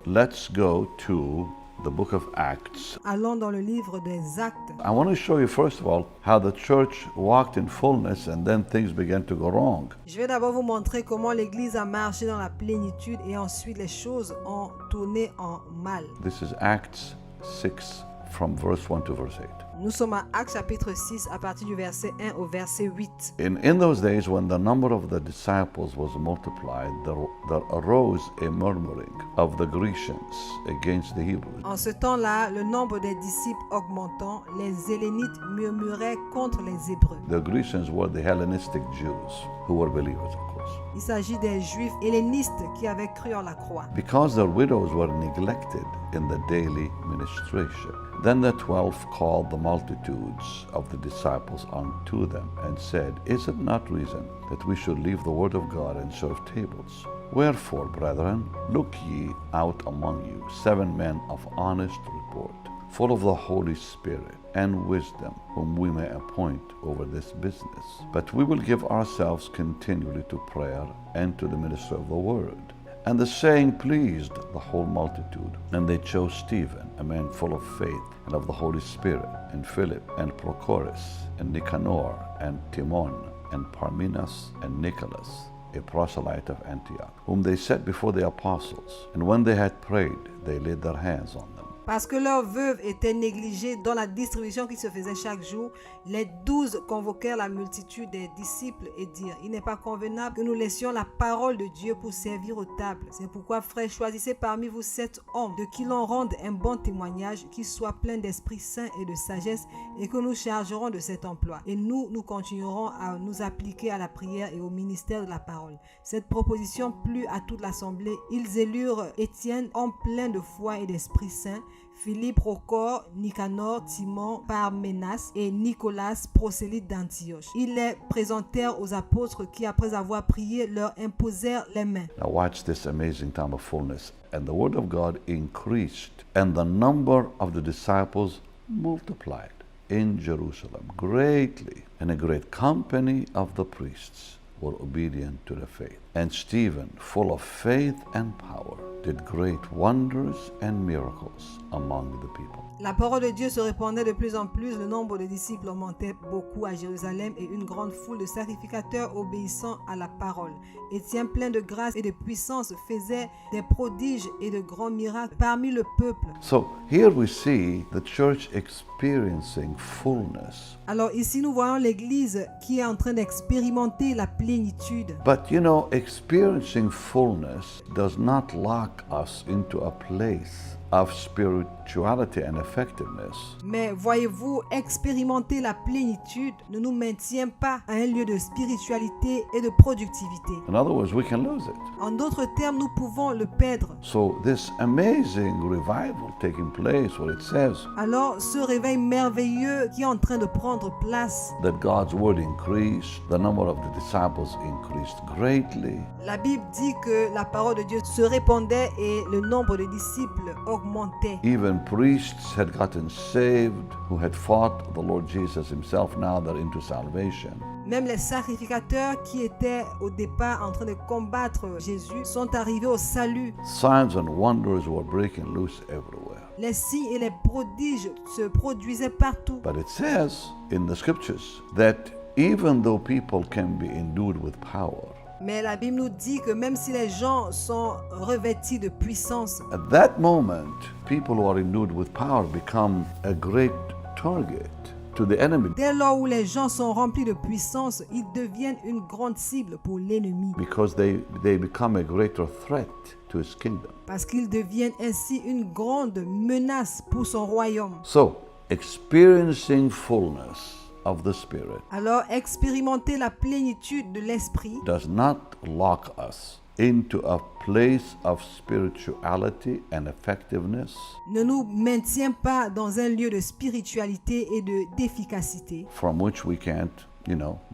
Let's go to the book of Acts. Allons dans le livre des Actes. I want to show you, first of all, how the church walked in fullness and then things began to go wrong. Je vais d'abord vous montrer comment l'Église a marché dans la plénitude et ensuite les choses ont tourné en mal. This is Acts 6 from verse 1 to verse 8. Nous sommes à Actes chapitre 6 à partir du verset 1 au verset 8. In those days, when the number of the disciples was multiplied, there arose a murmuring of the Grecians against the Hebrews. En ce temps-là, le nombre des disciples augmentant, les Hellénites murmuraient contre les Hébreux. The Grecians were the Hellenistic Jews who were believers, of course. Il s'agit des Juifs hellénistes qui avaient cru en la croix. Because their widows were neglected in the daily ministration. Then the 12 called the multitudes of the disciples unto them and said, Is it not reason that we should leave the word of God and serve tables? Wherefore, brethren, look ye out among you 7 men of honest report, full of the Holy Spirit and wisdom, whom we may appoint over this business. But we will give ourselves continually to prayer and to the ministry of the word. And the saying pleased the whole multitude. And they chose Stephen, a man full of faith and of the Holy Spirit, and Philip, and Prochorus, and Nicanor, and Timon, and Parmenas, and Nicholas, a proselyte of Antioch, whom they set before the apostles. And when they had prayed, they laid their hands on them. Parce que leurs veuves étaient négligées dans la distribution qui se faisait chaque jour, les 12 convoquèrent la multitude des disciples et dirent, il n'est pas convenable que nous laissions la parole de Dieu pour servir aux tables. C'est pourquoi, frères, choisissez parmi vous 7 hommes de qui l'on rende un bon témoignage, qui soient pleins d'Esprit Saint et de sagesse, et que nous chargerons de cet emploi. Et nous continuerons à nous appliquer à la prière et au ministère de la parole. Cette proposition plut à toute l'assemblée. Ils élurent Étienne, homme plein de foi et d'Esprit Saint, Philippe, Prochor, Nicanor, Timon, Parmenas et Nicolas, prosélyte d'Antioche. Ils les présentèrent aux apôtres qui, après avoir prié, leur imposèrent les mains. Now watch this amazing time of fullness. And the word of God increased, and the number of the disciples multiplied in Jerusalem greatly, and a great company of the priests were obedient to the faith. And Stephen, full of faith and power, did great wonders and miracles among the people. La parole de Dieu se répandait de plus en plus, le nombre de disciples augmentait beaucoup à Jérusalem et une grande foule de sacrificateurs obéissant à la parole. Étienne, plein de grâce et de puissance, faisait des prodiges et de grands miracles parmi le peuple. So here we see the church experiencing fullness. Alors ici nous voyons l'Église qui est en train d'expérimenter la plénitude. But you know, experiencing fullness does not lock us into a place of spirituality and effectiveness. Mais voyez-vous, expérimenter la plénitude ne nous maintient pas à un lieu de spiritualité et de productivité. In other words, we can lose it. En d'autres termes, nous pouvons le perdre. So this amazing revival taking place where it says Alors, ce réveil merveilleux qui est en train de prendre place, that God's word increased, the number of the disciples increased greatly. la Bible dit que la parole de Dieu se répandait et le nombre de disciples augmentait. Even priests had gotten saved who had fought the Lord Jesus himself. Now they're into salvation. Même les sacrificateurs qui étaient au départ en train de combattre Jésus sont arrivés au salut. Signs and wonders were breaking loose everywhere. Les signes et les prodiges se produisaient partout. But it says in the scriptures that even though people can be endued with power, Mais la Bible nous dit que même si les gens sont revêtis de puissance, at that moment, people who are endued with power become a great target to the enemy dès lors où les gens sont remplis de puissance, ils deviennent une grande cible pour l'ennemi. because they become a greater threat to his kingdom. Parce qu'ils deviennent ainsi une grande menace pour son royaume. So, experiencing fullness of the Spirit Alors, expérimenter la plénitude de l'esprit does not lock us into a place of spirituality and effectiveness ne nous maintient pas dans un lieu de spiritualité et d'efficacité, from which we can't,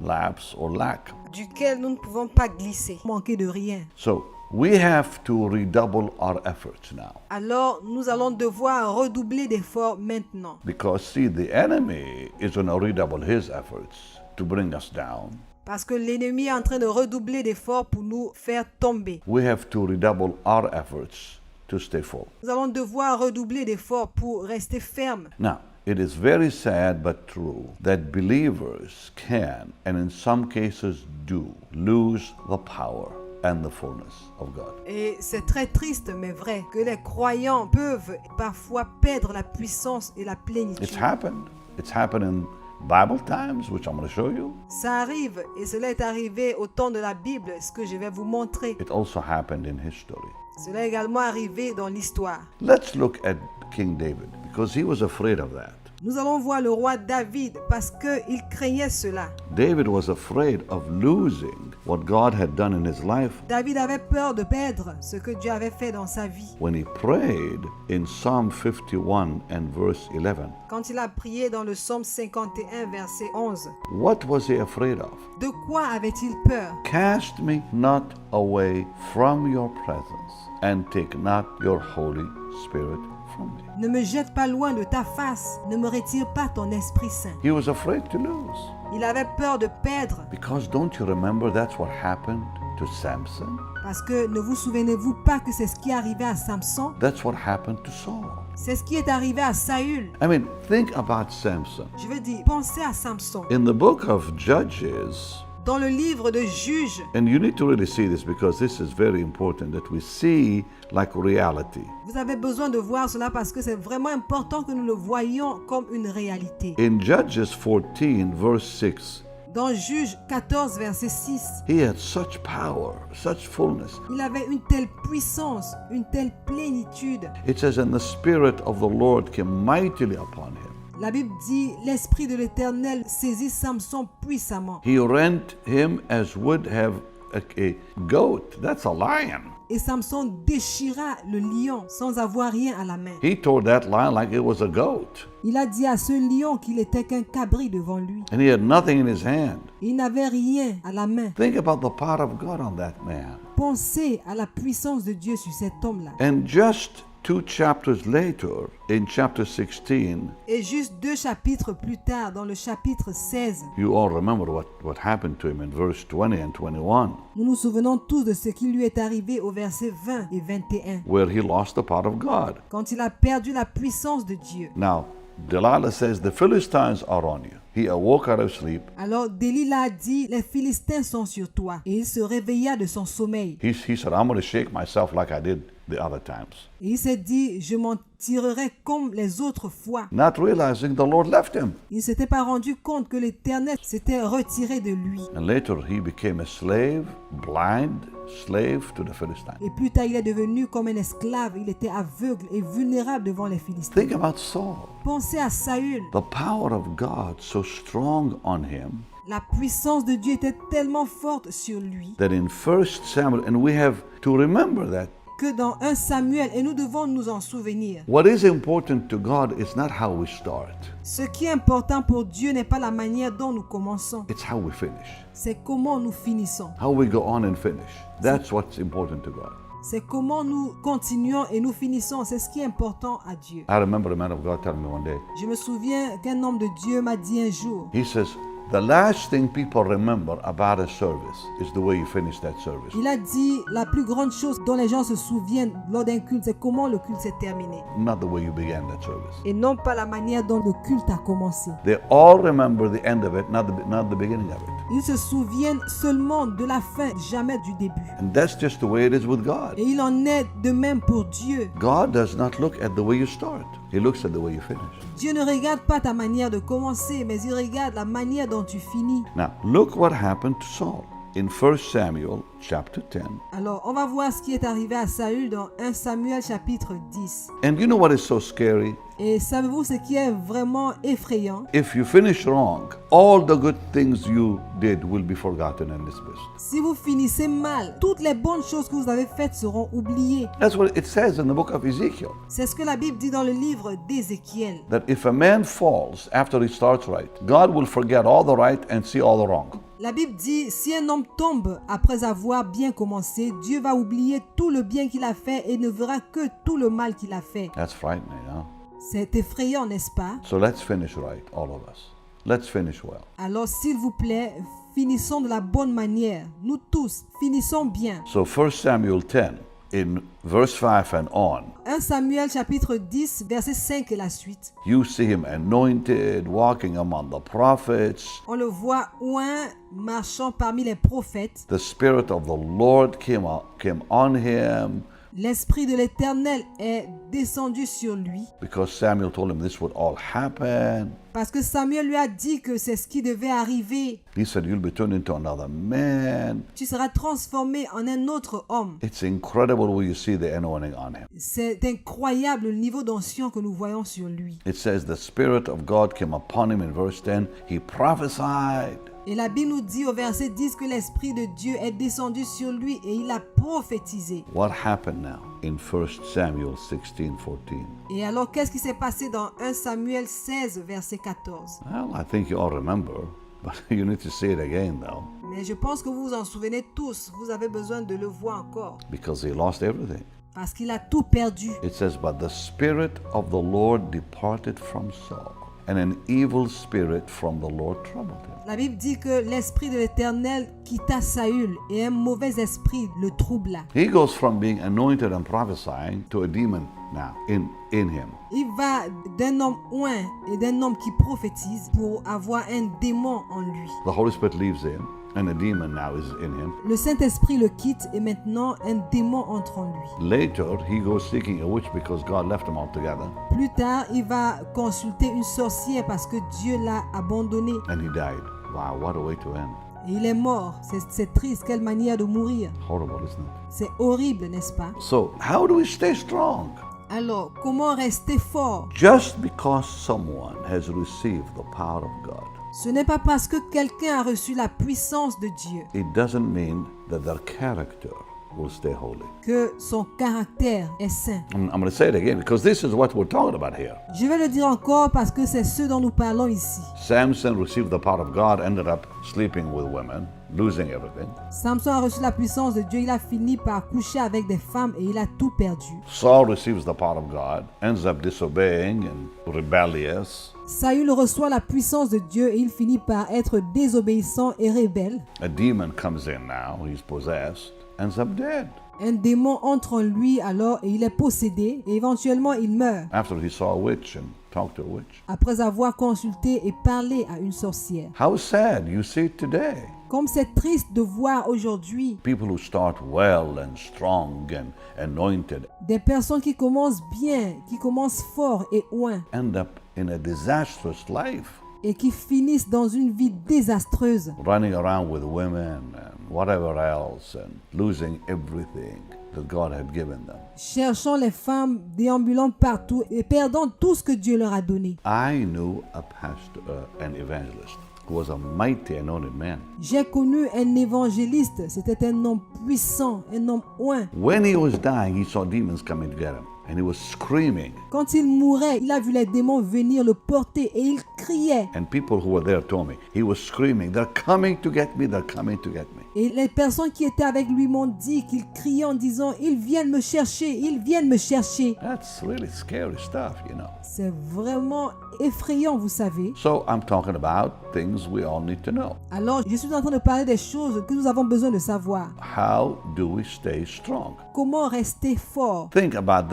lapse or lack. duquel nous ne pouvons pas glisser, manquer de rien. So, we have to redouble our efforts now. Alors, nous allons devoir redoubler d'efforts maintenant. Because, see, the enemy is going to redouble his efforts to bring us down. Parce que l'ennemi est en train de redoubler d'efforts pour nous faire tomber. We have to redouble our efforts to stay full. Nous allons devoir redoubler d'efforts pour rester fermes. Now, it is very sad but true that believers can, and in some cases do, lose the power and the fullness of God. Et c'est très triste mais vrai que les croyants peuvent parfois perdre la puissance et la It's plénitude. happened. It's happened in Bible times, which I'm going to show you. Ça arrive et cela est arrivé au temps de la Bible, ce que je vais vous montrer. It also happened in history. Cela est également arrivé dans l'histoire. Let's look at King David because he was afraid of that. Nous allons voir le roi David parce qu'il craignait cela. David was afraid of losing what God had done in his life David avait peur de perdre ce que Dieu avait fait dans sa vie. when he prayed in Psalm 51 and verse 11. Quand il a prié dans le psaume 51, verset 11. What was he afraid of? De quoi avait-il peur? Cast me not away from your presence and take not your Holy Spirit from me. Ne me jette pas loin de ta face, ne me retire pas ton Esprit Saint. He was afraid to lose Il avait peur de perdre because don't you remember that's what happened to Samson? parce que ne vous souvenez-vous pas que c'est ce qui est arrivé à Samson? That's what happened to Saul. C'est ce qui est arrivé à Saül. I mean, think about Samson. Je veux dire, pensez à Samson. In the book of Judges, Dans le livre de Juges, and you need to really see this because this is very important that we see like reality. vous avez besoin de voir cela parce que c'est vraiment important que nous le voyions comme une réalité. In Judges 14, verse 6, Dans Juges 14, verset 6, he had such power, such fullness. il avait une telle puissance, une telle plénitude. It says, and the Spirit of the Lord came mightily upon him. La Bible dit, l'Esprit de l'Éternel saisit Samson puissamment. He rent him as would have a goat. That's a lion. Et Samson déchira le lion sans avoir rien à la main. He tore that lion like it was a goat. Il a dit à ce lion qu'il était qu'un cabri devant lui. And he had nothing in his hand. Il n'avait rien à la main. Think about the power of God on that man. Pensez à la puissance de Dieu sur cet homme-là. And just 2 chapters later, in chapter 16, Et juste 2 chapitres plus tard, dans le chapitre 16, you all remember what happened to him in verse 20 and 21, nous nous souvenons tous de ce qui lui est arrivé au verset 20 et 21, where he lost the power of God. quand il a perdu la puissance de Dieu. Now, Delilah says, the Philistines are on you. He awoke out of sleep. Alors Delilah a dit, les Philistins sont sur toi. Et il se réveilla de son sommeil. He said, I'm going to shake myself like I did the other times. Et il s'est dit, je m'en tirerai comme les autres fois. Not realizing the Lord left him. Il ne s'était pas rendu compte que l'Éternel s'était retiré de lui. And later he became a slave, blind slave to the Philistines. Et plus tard, il est devenu comme un esclave. Il était aveugle et vulnérable devant les Philistins. Think about Saul. Pensez à Saül. The power of God so strong on him La puissance de Dieu était tellement forte sur lui that in 1 Samuel, and we have to remember that que dans 1 Samuel, et nous devons nous en souvenir, what is important to God is not how we start, ce qui est important pour Dieu n'est pas la manière dont nous commençons, it's how we finish. c'est comment nous finissons. How we go on and finish. That's what's important to God. C'est comment nous continuons et nous finissons. C'est ce qui est important à Dieu. I remember a man of God telling me one day, Je me souviens qu'un homme de Dieu m'a dit un jour, he says, the last thing people remember about a service is the way you finish that service. il a dit, la plus grande chose dont les gens se souviennent lors d'un culte, c'est comment le culte s'est terminé. Not the way you began that service. Et non pas la manière dont le culte a commencé. They all remember the end of it, not the beginning of it. Ils se souviennent seulement de la fin, jamais du début. And that's just the way it is with God. Et il en est de même pour Dieu. God does not look at the way you start. He looks at the way you finish. Dieu ne regarde pas ta manière de commencer, mais il regarde la manière dont tu finis. Now, look what happened to Saul in 1 Samuel chapter 10. Alors, on va voir ce qui est arrivé à Saül dans 1 Samuel chapitre 10. And you know what is so scary? Et savez-vous ce qui est vraiment effrayant? If you finish wrong, all the good things you did will be forgotten and dismissed. Si vous finissez mal, toutes les bonnes choses que vous avez faites seront oubliées. That's what it says in the book of Ezekiel. C'est ce que la Bible dit dans le livre d'Ézéchiel. That if a man falls after he starts right, God will forget all the right and see all the wrong. La Bible dit, si un homme tombe après avoir bien commencé, Dieu va oublier tout le bien qu'il a fait et ne verra que tout le mal qu'il a fait. That's frightening, huh? C'est effrayant, n'est-ce pas? So let's finish right, all of us. Let's finish well. Alors, s'il vous plaît, finissons de la bonne manière. Nous tous, finissons bien. So 1 Samuel 10, in verse 5 and on, 1 Samuel chapitre 10, verset 5 et la suite. you see him anointed, walking among the prophets. On le voit oint, marchant parmi les prophètes. The Spirit of the Lord came on him L'Esprit de l'Éternel est descendu sur lui because Samuel told him this would all happen. parce que Samuel lui a dit que c'est ce qui devait arriver. He said, you'll be turned into another man. Tu seras transformé en un autre homme. It's incredible when you see the anointing on him. C'est incroyable le niveau d'onction que nous voyons sur lui. It says the Spirit of God came upon him in verse 10. He prophesied. Et la Bible nous dit au verset 10 que l'Esprit de Dieu est descendu sur lui et il a prophétisé. What happened now in 1 Samuel 16:14? Et alors, qu'est-ce qui s'est passé dans 1 Samuel 16, verset 14? Well, I think you all remember, but you need to see it again though, Mais je pense que vous vous en souvenez tous. Vous avez besoin de le voir encore. because he lost everything. Parce qu'il a tout perdu. It says, but the Spirit of the Lord departed from Saul, and an evil spirit from the Lord troubled him. La Bible dit que l'Esprit de l'Éternel quitta Saül et un mauvais esprit le troubla. He goes from being anointed and prophesying to a demon now in him. Il va d'un homme oint et d'un homme qui prophétise pour avoir un démon en lui. The Holy Spirit leaves him, and a demon now is in him. Le Saint-Esprit le quitte et maintenant un démon entre en lui. Later, he goes seeking a witch because God left him altogether, Plus tard, il va consulter une sorcière parce que Dieu l'a abandonné. and he died. Wow, what a way to end. Et il est mort. C'est triste, quelle manière de mourir. Horrible, isn't it? C'est horrible, n'est-ce pas? So, how do we stay strong? Alors, comment rester fort? Just because someone has received the power of God, Ce n'est pas parce que quelqu'un a reçu la puissance de Dieu it doesn't mean that their character will stay holy. que son caractère est saint. I'm going to say it again because this is what we're talking about here. Je vais le dire encore parce que c'est ce dont nous parlons ici. Samson received the power of God, ended up sleeping with women, losing everything. Samson a reçu la puissance de Dieu, il a fini par coucher avec des femmes et il a tout perdu. Saul receives the power of God, ends up disobeying and rebellious. Saül reçoit la puissance de Dieu et il finit par être désobéissant et rebelle. A demon comes in now, he's possessed, ends up dead. Un démon entre en lui alors et il est possédé et éventuellement il meurt After he saw a witch and talked to a witch. après avoir consulté et parlé à une sorcière. How sad you see it today. Comme c'est triste de voir aujourd'hui People who start well and strong and anointed des personnes qui commencent bien, qui commencent fort et oint end up in a disastrous life, et qui finissent dans une vie désastreuse, running around with women and whatever else and losing everything that God had given them. cherchant les femmes, déambulant partout et perdant tout ce que Dieu leur a donné. I knew a pastor, an evangelist, who was a mighty anointed man. J'ai connu un évangéliste, c'était un homme puissant, un homme oint. When he was dying, he saw demons coming to get him, and he was screaming. Quand il mourait, il a vu les démons venir le porter et il criait. And people who were there told me, he was screaming, they're coming to get me, they're coming to get me. Et les personnes qui étaient avec lui m'ont dit qu'il criait en disant « Ils viennent me chercher, ils viennent me chercher That's really scary stuff, you know. ». C'est vraiment effrayant, vous savez. So I'm talking about things we all need to know. Alors, je suis en train de parler des choses que nous avons besoin de savoir. How do we stay strong? Comment rester fort? Think about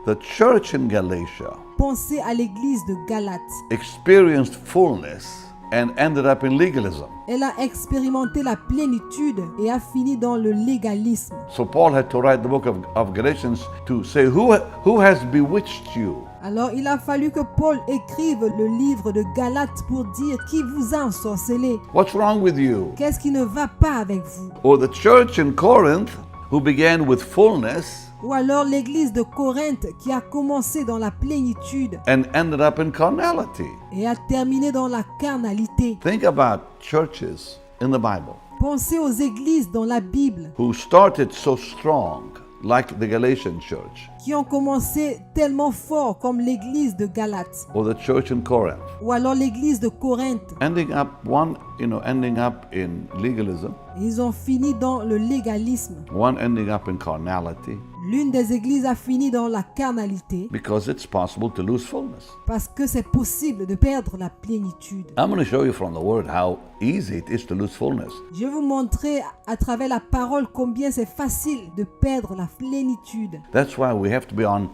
the church in Galatia Pensez à l'église de Galate. experienced fullness and ended up in legalism. Elle a expérimenté la plénitude et a fini dans le légalisme. So Paul had to write the book of Galatians to say, who has bewitched you? Alors, il a fallu que Paul écrive le livre de Galates pour dire qui vous a ensorcelé. What's wrong with you? Qu'est-ce qui ne va pas avec vous? Or the church in Corinth, who began with fullness Ou alors l'église de Corinthe qui a commencé dans la plénitude and ended up in carnality. et a terminé dans la carnalité. Think about churches in the Bible Pensez aux églises dans la Bible who started so strong, like the Galatian church qui ont commencé tellement fort comme l'église de Galates or the church in Corinth, ou alors l'église de Corinthe. ending up in legalism, Ils ont fini dans le légalisme, one ending up in carnality, L'une des églises a fini dans la carnalité because it's possible to lose fullness. parce que c'est possible de perdre la plénitude. I'm going to show you from the word how easy it is to lose fullness. Je vais vous montrer à travers la parole combien c'est facile de perdre la plénitude. That's why we have to be on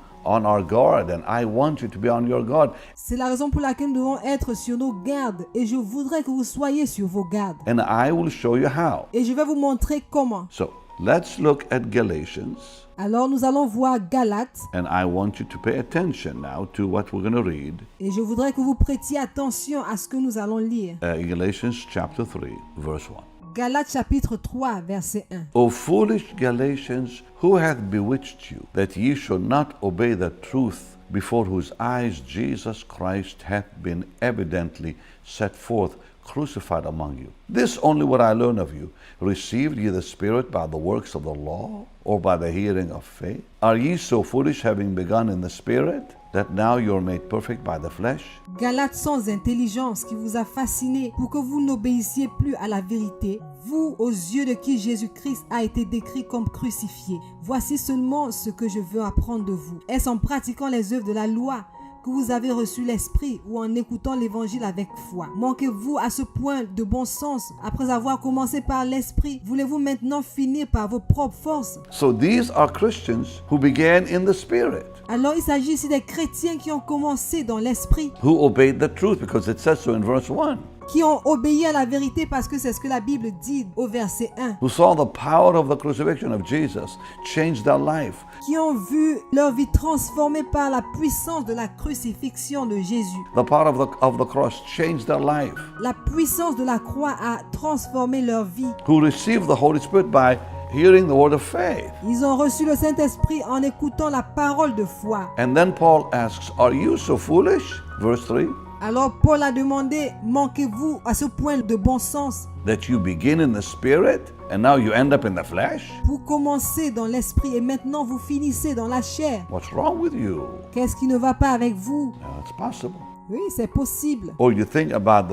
our guard, and I want you to be on your guard. C'est la raison pour laquelle nous devons être sur nos gardes et je voudrais que vous soyez sur vos gardes. And I will show you how. Et je vais vous montrer comment. So let's look at Galatians, Alors nous allons voir Galates and I want you to pay attention now to what we're going to read. et je voudrais que vous prêtiez attention à ce que nous allons lire. Galatians chapter 3, verse 1. Galates chapitre 3 verset 1. O foolish Galatians, who hath bewitched you, that ye should not obey the truth, before whose eyes Jesus Christ hath been evidently set forth, crucified among you? This only what I learn of you. Received ye the Spirit by the works of the law, or by the hearing of faith? Are ye so foolish, having begun in the Spirit, that now you are made perfect by the flesh? Galates sans intelligence qui vous a fasciné pour que vous n'obéissiez plus à la vérité, vous aux yeux de qui Jésus-Christ a été décrit comme crucifié. Voici seulement ce que je veux apprendre de vous. Est-ce en pratiquant les œuvres de la loi que vous avez reçu l'Esprit ou en écoutant l'Évangile avec foi? Manquez-vous à ce point de bon sens après avoir commencé par l'Esprit? Voulez-vous maintenant finir par vos propres forces? So these are Christians who began in the Spirit, Alors il s'agit ici des chrétiens qui ont commencé dans l'Esprit, who obeyed the truth, because it says so in verse 1. qui ont obéi à la vérité parce que c'est ce que la Bible dit au verset 1, Who saw the power of the crucifixion of Jesus change their life. qui ont vu leur vie transformée par la puissance de la crucifixion de Jésus. The power of the cross changed their life. La puissance de la croix a transformé leur vie. Who received the Holy Spirit by hearing the word of faith. Ils ont reçu le Saint-Esprit en écoutant la parole de foi. And then Paul asks, are you so foolish? Verse 3. Alors Paul a demandé, manquez-vous à ce point de bon sens That you begin in the Spirit and now you end up in the flesh? pour commencer dans l'esprit et maintenant vous finissez dans la chair? What's wrong with you? Qu'est-ce qui ne va pas avec vous? No, it's possible. Oui, c'est possible. Or you think about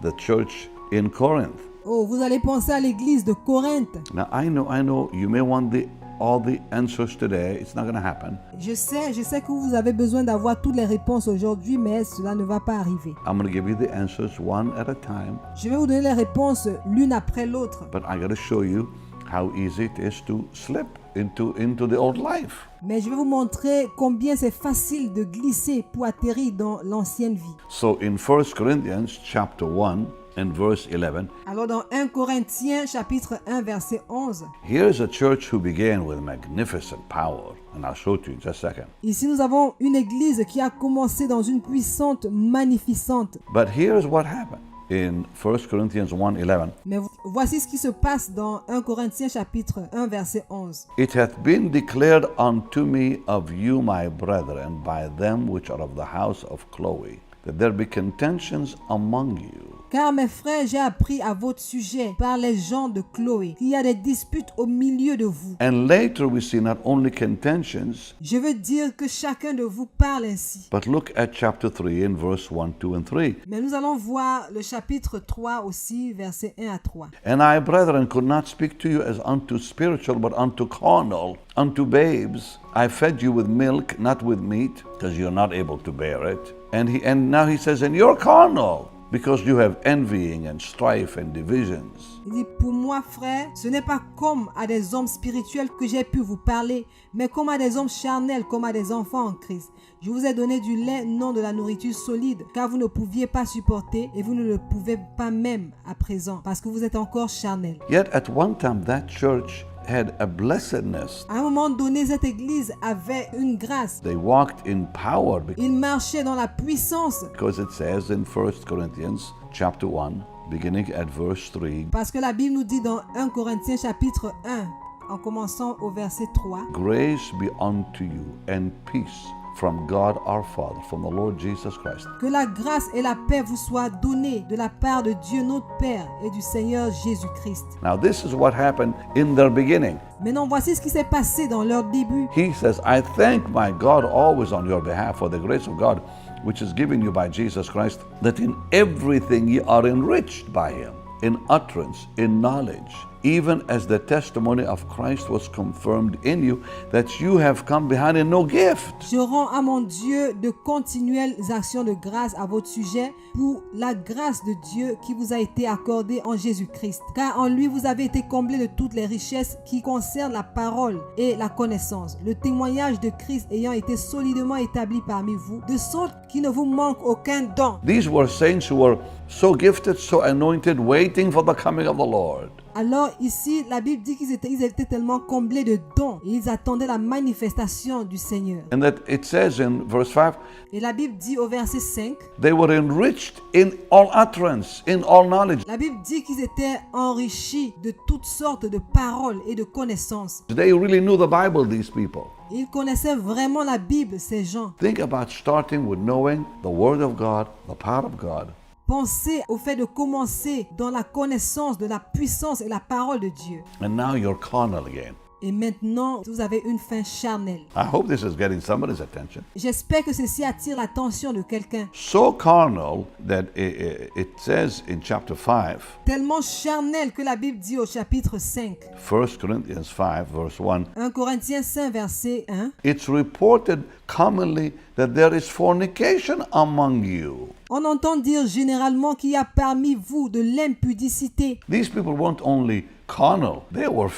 the church in Corinth. Oh, vous allez penser à l'église de Corinthe. Now I know you may want all the answers today. It's not going to happen. Je sais que vous avez besoin d'avoir toutes les réponses aujourd'hui, mais cela ne va pas arriver. I'm going to give you the answers one at a time, Je vais vous donner les réponses l'une après l'autre. but I got to show you how easy it is to slip into the old life. Mais je vais vous montrer combien c'est facile de glisser pour atterrir dans l'ancienne vie. So in 1 Corinthians chapter 1 and verse 11, Alors dans 1 Corinthiens chapitre 1 verset 11, here is a church who began with magnificent power. And I'll show it to you in just a second. ici nous avons une église qui a commencé dans une puissante magnificente. But here's what happened in 1 Corinthians 1:11. Mais voici ce qui se passe dans 1 Corinthiens chapitre 1 verset 11. It hath been declared unto me of you, my brethren, by them which are of the house of Chloe, that there be contentions among you. Car mes frères, j'ai appris à votre sujet par les gens de Chloé qu'il y a des disputes au milieu de vous. And later we see not only contentions, Je veux dire que chacun de vous parle ainsi. but look at chapter 3 in verse 1, 2, and 3. Mais nous allons voir le chapitre 3 aussi, versets 1 à 3. And I, brethren, could not speak to you as unto spiritual, but unto carnal, unto babes. I fed you with milk, not with meat, because you're not able to bear it. And now he says, and you're carnal, because you have envying and strife and divisions. Il dit, pour moi, frère, ce n'est pas comme à des hommes spirituels que j'ai pu vous parler, mais comme à des hommes charnels, comme à des enfants en Christ. Je vous ai donné du lait, non de la nourriture solide, car vous ne pouviez pas supporter et vous ne le pouvez pas même à présent, parce que vous êtes encore charnels. Yet at one time that church had a blessedness. À un moment donné, cette église avait une grâce. They walked in power Ils marchaient dans la puissance, because it says in 1 Corinthians chapter 1, beginning at verse 3, parce que la Bible nous dit dans 1 Corinthiens chapitre 1, en commençant au verset 3, grace be unto you and peace from God our Father, from the Lord Jesus Christ. que la grâce et la paix vous soient données de la part de Dieu notre Père et du Seigneur Jésus-Christ. Now this is what happened in their beginning. Maintenant, voici ce qui s'est passé dans leur début. He says, I thank my God always on your behalf for the grace of God, which is given you by Jesus Christ, that in everything ye are enriched by him, in utterance, in knowledge, even as the testimony of Christ was confirmed in you, that you have come behind in no gift. Je rends à mon Dieu de continuelles actions de grâce à votre sujet pour la grâce de Dieu qui vous a été accordée en Jésus-Christ. Car en lui, vous avez été comblés de toutes les richesses qui concernent la parole et la connaissance. Le témoignage de Christ ayant été solidement établi parmi vous, de sorte qu'il ne vous manque aucun don. These were saints who were so gifted, so anointed, waiting for the coming of the Lord. Alors ici, la Bible dit qu'ils étaient tellement comblés de dons et ils attendaient la manifestation du Seigneur. And that it says in verse 5, Et la Bible dit au verset 5, they were enriched in all utterance, in all knowledge. la Bible dit qu'ils étaient enrichis de toutes sortes de paroles et de connaissances. They really knew the Bible, these people. Ils connaissaient vraiment la Bible, ces gens. Think about starting with knowing the Word of God, the power of God. Pensez au fait de commencer dans la connaissance de la puissance et la parole de Dieu. And now you're carnal again. Et maintenant, vous avez une fin charnelle. I hope this is getting somebody's attention. J'espère que ceci attire l'attention de quelqu'un. So carnal that it says in chapter 5, Tellement charnel que la Bible dit au chapitre 5. 1 Corinthians 5, verse 1, 1 Corinthiens 5, verset 1. it's reported commonly that there is fornication among you. On entend dire généralement qu'il y a parmi vous de l'impudicité. These people weren't only carnal, they were,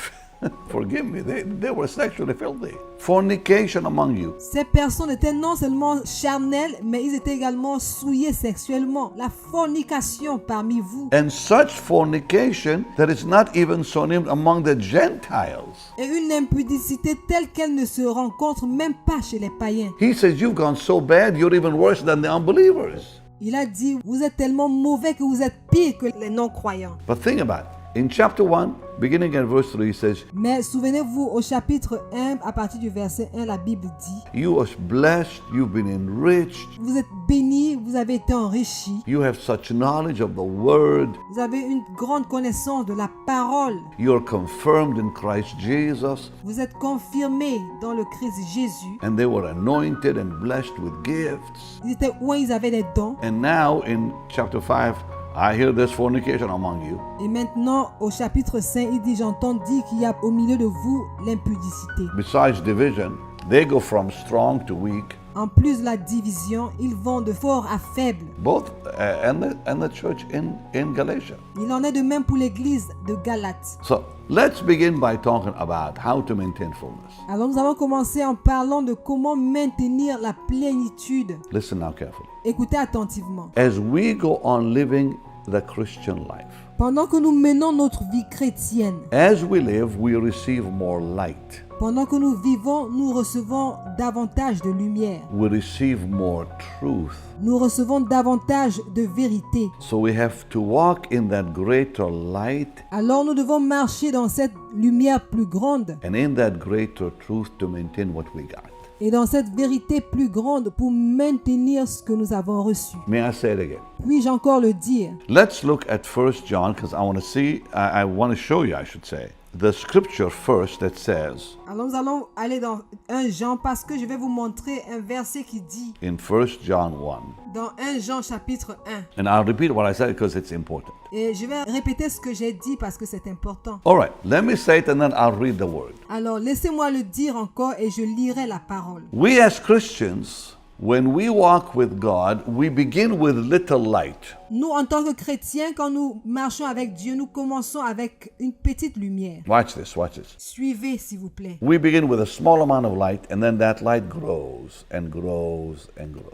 forgive me, they were sexually filthy. Fornication among you. Ces personnes étaient non seulement charnelles, mais ils étaient également souillés sexuellement. La fornication parmi vous. And such fornication that is not even so named among the Gentiles. Et une impudicité telle qu'elle ne se rencontre même pas chez les païens. He says, you've gone so bad, you're even worse than the unbelievers. Il a dit, vous êtes tellement mauvais que vous êtes pire que les non-croyants. But think about it. In chapter 1, beginning at verse 3, it says, Mais souvenez-vous, au chapitre 1, à partir du verset 1, la Bible dit, you are blessed, you've been enriched, vous êtes bénis, vous avez été enrichis, you have such knowledge of the word, vous avez une grande connaissance de la parole, you are confirmed in Christ Jesus, vous êtes confirmés dans le Christ Jésus, and they were anointed and blessed with gifts. ils étaient où ils avaient des dons. And now in chapter 5, I hear there's fornication among you. Et maintenant, au chapitre 5, il dit, j'entends dire qu'il y a au milieu de vous l'impudicité. Besides division, they go from strong to weak, En plus de la division, ils vont de fort à faible. both and the church in Galatia. Il en est de même pour l'église de Galate. So let's begin by talking about how to maintain fullness. Alors nous allons commencer en parlant de comment maintenir la plénitude. Listen now carefully. Écoutez attentivement. As we go on living the Christian life, Pendant que nous menons notre vie chrétienne, as we live, we receive more light. pendant que nous vivons, nous recevons davantage de lumière. We receive more truth. Nous recevons davantage de vérité. So we have to walk in that greater light Alors nous devons marcher dans cette lumière plus grande and in that greater truth to maintain what we got. et dans cette vérité plus grande pour maintenir ce que nous avons reçu. May I say it again? Puis-je encore le dire? Let's look at 1 John because I want to see, I want to show you, I should say, the scripture first that says Alors nous allons aller dans 1 Jean parce que je vais vous montrer un verset qui dit in 1 John 1, dans 1 Jean chapitre 1. and I'll repeat what I said because it's important. Et je vais répéter ce que j'ai dit parce que c'est important. All right, let me say it and then I'll read the word. Alors laissez-moi le dire encore et je lirai la parole. We as Christians, when we walk with God, we begin with little light. Nous, en tant que chrétiens, quand nous marchons avec Dieu, nous commençons avec une petite lumière. Watch this, watch this. Suivez, s'il vous plaît. We begin with a small amount of light and then that light grows and grows and grows.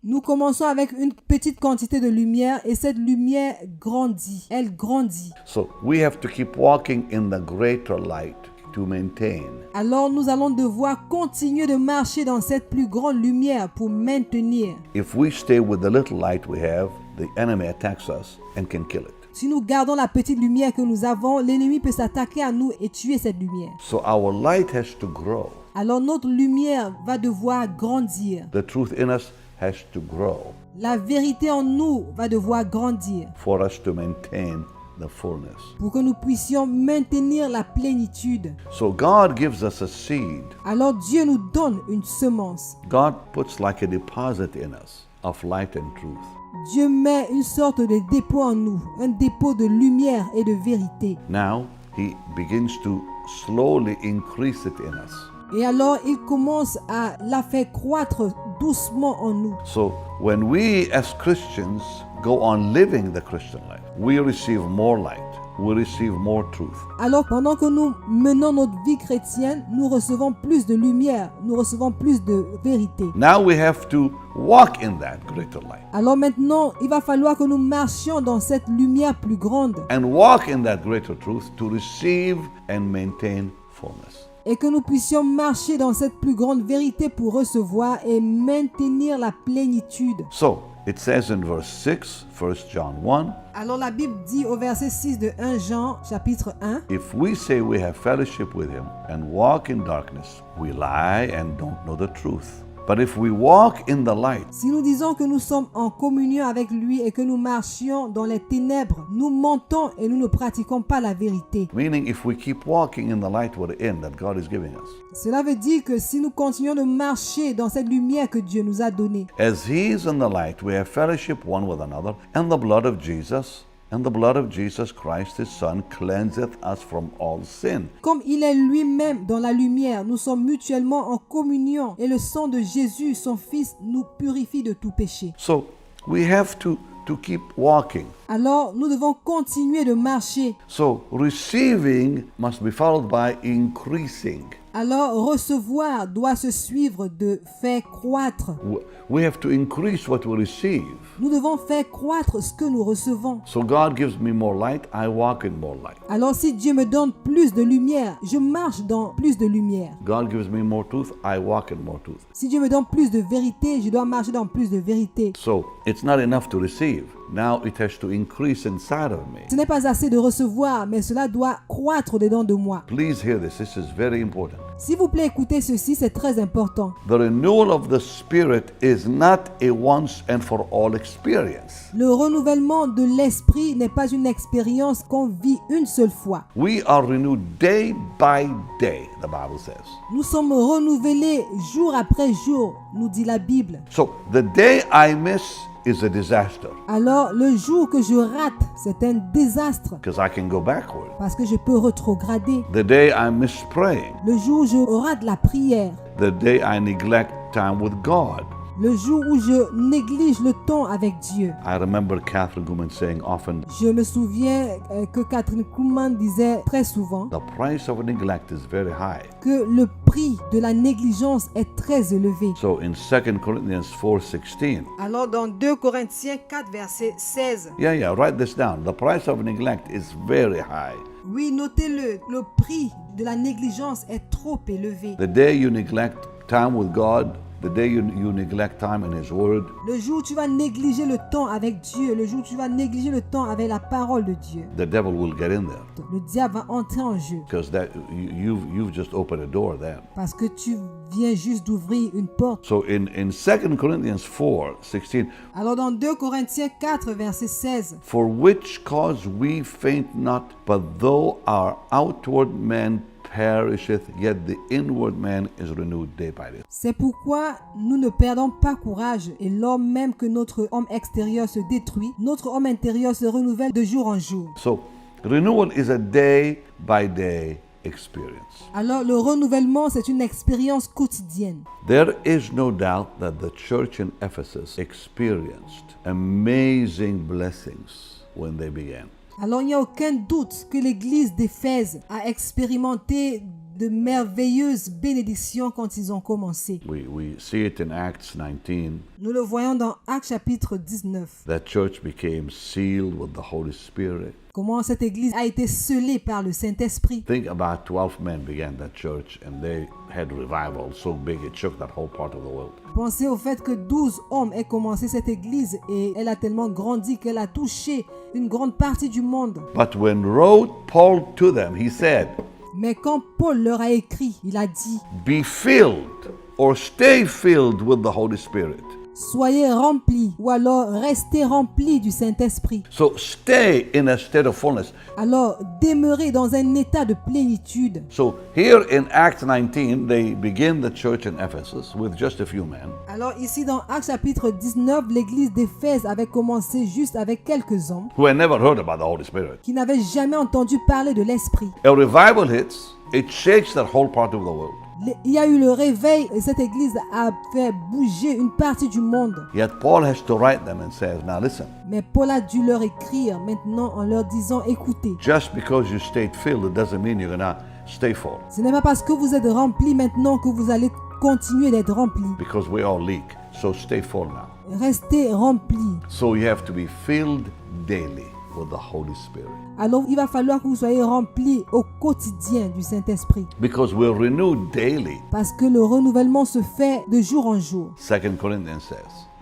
Nous commençons avec une petite quantité de lumière et cette lumière grandit. Elle grandit. So we have to keep walking in the greater light to maintain. Alors nous allons devoir continuer de marcher dans cette plus grande lumière pour maintenir. If we stay with the little light we have, the enemy attacks us and can kill it. Si nous gardons la petite lumière que nous avons, l'ennemi peut s'attaquer à nous et tuer cette lumière. So our light has to grow. Alors notre lumière va devoir grandir. The truth in us has to grow La vérité en nous va devoir grandir for us to maintain the fullness. pour que nous puissions maintenir la plénitude. So God gives us a seed. Alors Dieu nous donne une semence. God puts like a deposit in us of light and truth. Dieu met une sorte de dépôt en nous, un dépôt de lumière et de vérité. Now, He begins to slowly increase it in us. Et alors, il commence à la faire croître doucement en nous. So when we as Christians go on living the Christian life, we receive more light, we receive more truth. Alors, pendant que nous menons notre vie chrétienne, nous recevons plus de lumière, nous recevons plus de vérité. Now we have to walk in that greater light. Alors maintenant, il va falloir que nous marchions dans cette lumière plus grande And walk in that greater truth to receive and maintain fullness. et que nous puissions marcher dans cette plus grande vérité pour recevoir et maintenir la plénitude. So it says in verse 6, 1 John 1, Alors la Bible dit au verset 6 de 1 Jean chapitre 1, if we say we have fellowship with him and walk in darkness, we lie and don't know the truth. But if we walk in the light, si nous disons que nous sommes en communion avec lui et que nous marchions dans les ténèbres, nous mentons et nous ne pratiquons pas la vérité. meaning if we keep walking in the light we're in that God is giving us, Cela veut dire que si nous continuons de marcher dans cette lumière que Dieu nous a donnée, as he is in the light, we have fellowship one with another, and the blood of Jesus Christ, his Son, cleanseth us from all sin. comme il est lui-même dans la lumière, nous sommes mutuellement en communion et le sang de Jésus, son Fils, nous purifie de tout péché. So we have to keep walking. Alors, nous devons continuer de marcher. So receiving must be followed by increasing. Alors, recevoir doit se suivre de faire croître. We have to increase what we receive. Nous devons faire croître ce que nous recevons. So God gives me more light, I walk in more light. Alors, si Dieu me donne plus de lumière, je marche dans plus de lumière. God gives me more truth, I walk in more truth. Si Dieu me donne plus de vérité, je dois marcher dans plus de vérité. So it's not enough to receive. Now it has to increase inside of me. Ce n'est pas assez de recevoir, mais cela doit croître dedans de moi. Please hear this. This is very important. S'il vous plaît, écoutez ceci, c'est très important. The renewal of the Spirit is not a once and for all experience. Le renouvellement de l'esprit n'est pas une expérience qu'on vit une seule fois. We are renewed day by day, the Bible says. Nous sommes renouvelés jour après jour, nous dit la Bible. So the day I miss is a disaster Alors, le jour que je rate, c'est un désastre because I can go backward. parce que je peux rétrograder. The day I miss praying, Le jour où je rate la prière, the day I neglect time with God. le jour où je néglige le temps avec Dieu. I remember Catherine Kuhlman saying often, Je me souviens que Catherine Kuhlman disait très souvent the price of neglect is very high. que le prix de la négligence est très élevé. So in 2 Corinthians 4:16, Alors dans 2 Corinthiens 4 verset 16, yeah, write this down. The price of neglect is very high. oui, notez-le, le prix de la négligence est trop élevé. The day you neglect time with God, the day you neglect time in His Word, Le jour où tu vas négliger le temps avec Dieu, le jour où tu vas négliger le temps avec la parole de Dieu, the devil will get in there le diable va entrer en jeu because that you've just opened a door there. parce que tu viens juste d'ouvrir une porte. So in 2 Corinthians 4:16, Alors dans 2 Corinthiens 4 verset 16, for which cause we faint not, but though our outward man perisheth, yet the inward man is renewed day by day. c'est pourquoi nous ne perdons pas courage et lors même que notre homme extérieur se détruit, notre homme intérieur se renouvelle de jour en jour. So renewal is a day by day experience. Alors le renouvellement, c'est une expérience quotidienne. There is no doubt that the church in Ephesus experienced amazing blessings when they began. Alors il n'y a aucun doute que l'église d'Éphèse a expérimenté de merveilleuses bénédictions quand ils ont commencé. We see it in Acts 19. Nous le voyons dans Actes chapitre 19. That church became sealed with the Holy Spirit. Comment cette église a été scellée par le Saint-Esprit. Think about 12 men began that church and they had revival so big it shook that whole part of the world. Pensez au fait que 12 hommes aient commencé cette église et elle a tellement grandi qu'elle a touché une grande partie du monde. But when wrote Paul to them, he said, Mais quand Paul leur a écrit, il a dit, be filled or stay filled with the Holy Spirit. soyez remplis ou alors restez remplis du Saint-Esprit. So stay in a state of fullness. Alors demeurez dans un état de plénitude. So here in Acts 19, they begin the church in Ephesus with just a few men. Alors ici dans Actes chapitre 19, l'église d'Éphèse avait commencé juste avec quelques hommes Who had never heard about the Holy Spirit. qui n'avaient jamais entendu parler de l'Esprit. A revival hits, it shakes that whole part of the world. Il y a eu le réveil et cette église a fait bouger une partie du monde. Yet Paul has to write them and says, now listen, Mais Paul a dû leur écrire maintenant en leur disant, écoutez, just because you stayed filled, it doesn't mean you're going to stay full. ce n'est pas parce que vous êtes remplis maintenant que vous allez continuer d'être remplis. Because we all leak. So stay full now. Restez remplis. So you have to be filled daily with the Holy Spirit. Alors il va falloir que vous soyez remplis au quotidien du Saint-Esprit. Because we're renewed daily. Parce que le renouvellement se fait de jour en jour. 2 Corinthians says,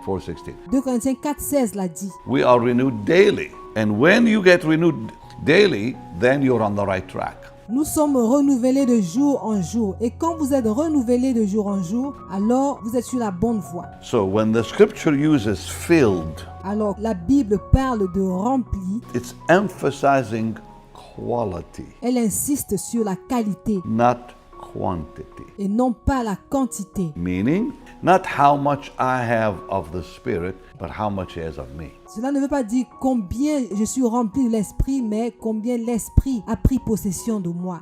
4:16. 2 Corinthiens 4,16 l'a dit. We are renewed daily. And when you get renewed daily, then you're on the right track. Nous sommes renouvelés de jour en jour. Et quand vous êtes renouvelés de jour en jour, alors vous êtes sur la bonne voie. So when the scripture uses filled, Alors la Bible parle de rempli. it's emphasizing quality, Elle insiste sur la qualité not quantity. et non pas la quantité. Meaning, not how much I have of the Spirit, but how much He has of me. Cela ne veut pas dire combien je suis rempli de l'Esprit, mais combien l'Esprit a pris possession de moi.